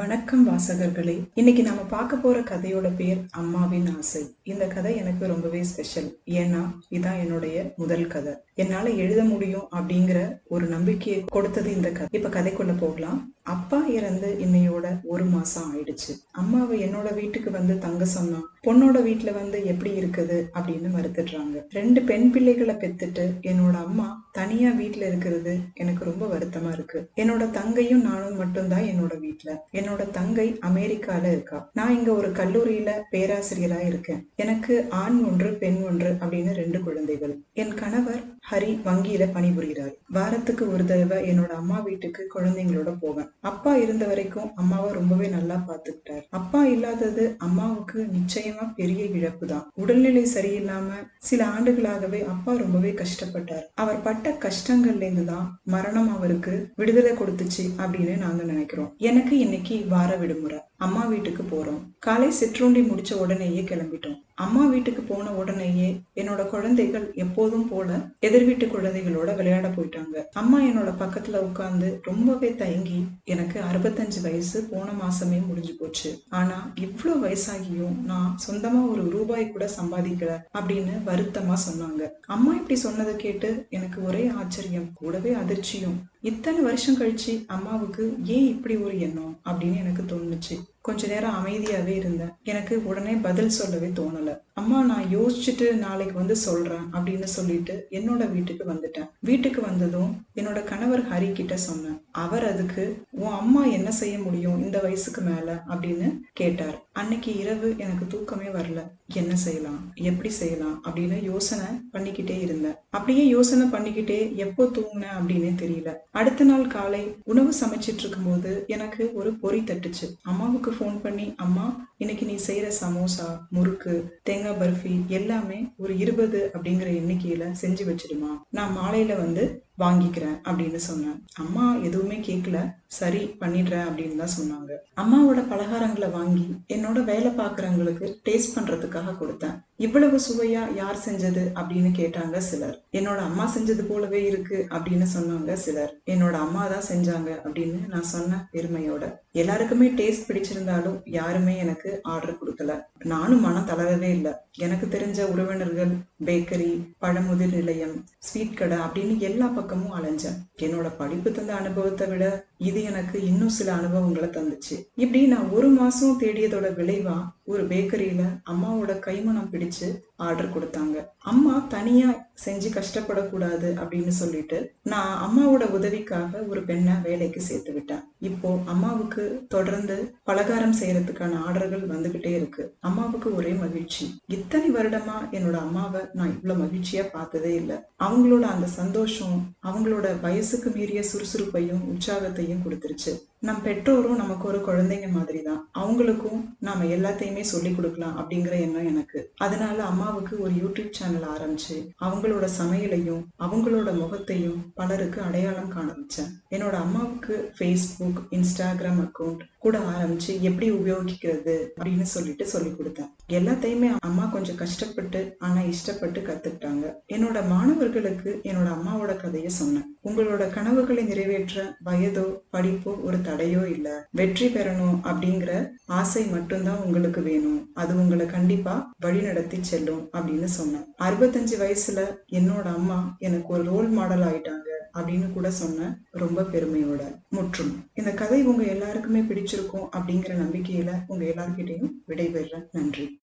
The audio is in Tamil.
வணக்கம் வாசகர்களே. இன்னைக்கு நாம பார்க்க போற கதையோட பேர் அம்மாவின் ஆசை. இந்த கதை எனக்கு ரொம்பவே ஸ்பெஷல். ஏன்னா இதான் என்னுடைய முதல் கதை. என்னால எழுத முடியும் அப்படிங்கிற ஒரு நம்பிக்கையை கொடுத்தது இந்த கதை. இப்ப கதைக்குள்ள போகலாம். அப்பா இறந்து இன்னையோட 1 மாசம் ஆயிடுச்சு. அம்மாவை என்னோட வீட்டுக்கு வந்து தங்க சொன்னா பொண்ணோட வீட்டுல வந்து எப்படி இருக்குது அப்படின்னு மறுத்துடுறாங்க. 2 பெண் பிள்ளைகளை பெத்துட்டு என்னோட அம்மா தனியா வீட்டுல இருக்கிறது எனக்கு ரொம்ப வருத்தமா இருக்கு. என்னோட தங்கையும் நானும் மட்டும்தான் என்னோட வீட்டுல. என்னோட தங்கை அமெரிக்கால இருக்கா. நான் இங்க ஒரு கல்லூரியில பேராசிரியரா இருக்கேன். எனக்கு ஆண் 1 பெண் 1 அப்படின்னு 2 குழந்தைகள். என் கணவர் ஹரி வங்கியில பணிபுரிகிறார். வாரத்துக்கு ஒரு தடவை என்னோட அம்மா வீட்டுக்கு குழந்தைங்களோட போவேன். அப்பா இருந்த வரைக்கும் அம்மாவை ரொம்பவே நல்லா பாத்துக்கிட்டார். அப்பா இல்லாதது அம்மாவுக்கு நிச்சயமா பெரிய இழப்பு தான். உடல்நிலை சரியில்லாம சில ஆண்டுகளாகவே அப்பா ரொம்பவே கஷ்டப்பட்டார். அவர் பட்ட கஷ்டங்கள்ல இருந்துதான் மரணம் அவருக்கு விடுதலை கொடுத்துச்சு அப்படின்னு நாங்க நினைக்கிறோம். எனக்கு இன்னைக்கு வார விடுமுறை. அம்மா வீட்டுக்கு போறோம். காலை சிற்றுண்டி முடிச்ச உடனேயே கிளம்பிட்டோம். அம்மா வீட்டுக்கு போன உடனேயே என்னோட குழந்தைகள் எப்போதும் போல எதிர் வீட்டு குழந்தைகளோட விளையாட போயிட்டாங்க. அம்மா என்னோட பக்கத்துல உட்கார்ந்து ரொம்பவே தயங்கி, எனக்கு 65 வயசு போன மாசமே முடிஞ்சு போச்சு. ஆனா இவ்வளவு வயசாகியும் நான் சொந்தமா ஒரு ரூபாய் கூட சம்பாதிக்கல அப்படின்னு வருத்தமா சொன்னாங்க. அம்மா இப்படி சொன்னதை கேட்டு எனக்கு ஒரே ஆச்சரியம், கூடவே அதிர்ச்சியும். இத்தனை வருஷம் கழிச்சு அம்மாவுக்கு ஏன் இப்படி ஒரு எண்ணம் அப்படின்னு எனக்கு தோணுச்சு. கொஞ்ச நேரம் அமைதியாவே இருந்தேன். எனக்கு உடனே பதில் சொல்லவே தோணல. அம்மா, நான் யோசிச்சுட்டு நாளைக்கு வந்து சொல்றேன் அப்படின்னு சொல்லிட்டு என்னோட வீட்டுக்கு வந்துட்டேன். வீட்டுக்கு வந்ததும் என்னோட கணவர் ஹரி கிட்ட சொன்னேன். அவர் அதுக்கு, உன் அம்மா என்ன செய்ய முடியும் இந்த வயசுக்கு மேல அப்படின்னு கேட்டார். அன்னைக்கு இரவு எனக்கு தூக்கமே வரல. என்ன செய்யலாம், எப்படி செய்யலாம் அப்படின்னு யோசனை பண்ணிக்கிட்டே இருந்தேன். அப்படியே யோசனை பண்ணிக்கிட்டே எப்போ தூங்கினேன் அப்படின்னு தெரியல. அடுத்த நாள் காலை உணவு சமைச்சிட்டு இருக்கும் போது எனக்கு ஒரு பொறி தட்டுச்சு. அம்மாவுக்கு போன் பண்ணி, அம்மா, இன்னைக்கு நீ செய்யற சமோசா, முறுக்கு, தேங்காய் பர்ஃபி எல்லாமே ஒரு 20 அப்படிங்கிற எண்ணிக்கையில செஞ்சு வச்சிடுமா, நான் மாலையில வந்து வாங்கிக்கிறேன் அப்படின்னு சொன்னேன். அம்மா எதுவுமே கேட்கல. சரி, பண்ணிடுறேன் அப்படின்னு தான் சொன்னாங்க. அம்மாவோட பலகாரங்களை வாங்கி என்னோட வேலை பார்க்கறவங்களுக்கு டேஸ்ட் பண்றதுக்காக கொடுத்தேன். இவ்வளவு சுவையா யார் செஞ்சது அப்படின்னு கேட்டாங்க சிலர். என்னோட அம்மா செஞ்சது போலவே இருக்கு அப்படின்னு சொன்னாங்க சிலர். என்னோட அம்மா தான் செஞ்சாங்க அப்படின்னு நான் சொன்ன பெருமையோட. எல்லாருக்குமே டேஸ்ட் பிடிச்சிருந்தாலும் யாருமே எனக்கு ஆர்டர் கொடுக்கல. நானும் மனம் தளரவே இல்லை. எனக்கு தெரிஞ்ச உறவினர்கள், பேக்கரி, பழமுதிர் நிலையம், ஸ்வீட் கடை அப்படின்னு எல்லா பக்கமும் அலைஞ்சேன். என்னோட படிப்பு தந்த அனுபவத்தை விட இது எனக்கு இன்னும் சில அனுபவங்களை தந்துச்சு. இப்படி நான் 1 மாசம் தேடியதோட விளைவா ஒரு பேக்கரியில அம்மாவோட கைமணம் பிடிச்சு ஆர்டர் கொடுத்தாங்க. அம்மா தனியா செஞ்சு கஷ்டப்படக்கூடாது அப்படின்னு சொல்லிட்டு நான் அம்மாவோட உதவிக்காக ஒரு பெண்ணை வேலைக்கு சேர்த்து விட்டேன். இப்போ அம்மாவுக்கு தொடர்ந்து பலகாரம் செய்யறதுக்கான ஆர்டர்கள் வந்துகிட்டே இருக்கு. அம்மாவுக்கு ஒரே மகிழ்ச்சி. இத்தனை வருடமா என்னோட அம்மாவை நான் இவ்வளவு மகிழ்ச்சியா பார்த்ததே இல்லை. அவங்களோட அந்த சந்தோஷம் அவங்களோட வயசுக்கு மீறிய சுறுசுறுப்பையும் உற்சாகத்தையும் கொடுத்துருச்சு. நம் பெற்றோரும் நமக்கு ஒரு குழந்தைங்க மாதிரி தான். அவங்களுக்கும் நாம எல்லாத்தையுமே சொல்லி கொடுக்கலாம் அப்படிங்கிற எண்ணம் எனக்கு. அதனால அம்மாவுக்கு ஒரு யூடியூப் சேனல் ஆரம்பிச்சு அவங்களோட சமையலையும் அவங்களோட முகத்தையும் பலருக்கு அடையாளம் காண வச்சேன். என்னோட அம்மாவுக்கு ஃபேஸ்புக், இன்ஸ்டாகிராம் அக்கௌண்ட் கூட ஆரம்பிச்சு எப்படி உபயோகிக்கிறது அப்படின்னு சொல்லிட்டு சொல்லி கொடுத்தேன். எல்லாத்தையுமே அம்மா கொஞ்சம் கஷ்டப்பட்டு ஆனா இஷ்டப்பட்டு கத்துக்கிட்டாங்க. என்னோட மாணவர்களுக்கு என்னோட அம்மாவோட கதையை சொன்னேன். உங்களோட கனவுகளை நிறைவேற்ற வயதோ படிப்போ ஒரு தடையோ இல்ல. வெற்றி பெறணும் அப்படிங்கிற ஆசை மட்டும்தான் உங்களுக்கு வேணும். அது உங்களை கண்டிப்பா வழி நடத்தி செல்லும் அப்படின்னு சொன்னேன். 65 வயசுல என்னோட அம்மா எனக்கு ஒரு ரோல் மாடல் ஆயிட்டாங்க அப்படின்னு கூட சொன்னேன், ரொம்ப பெருமையோட. முற்றும். இந்த கதை உங்க எல்லாருக்குமே பிடிச்சிருக்கும் அப்படிங்கிற நம்பிக்கையில உங்க எல்லார்கிட்டையும் விடைபெறேன். நன்றி.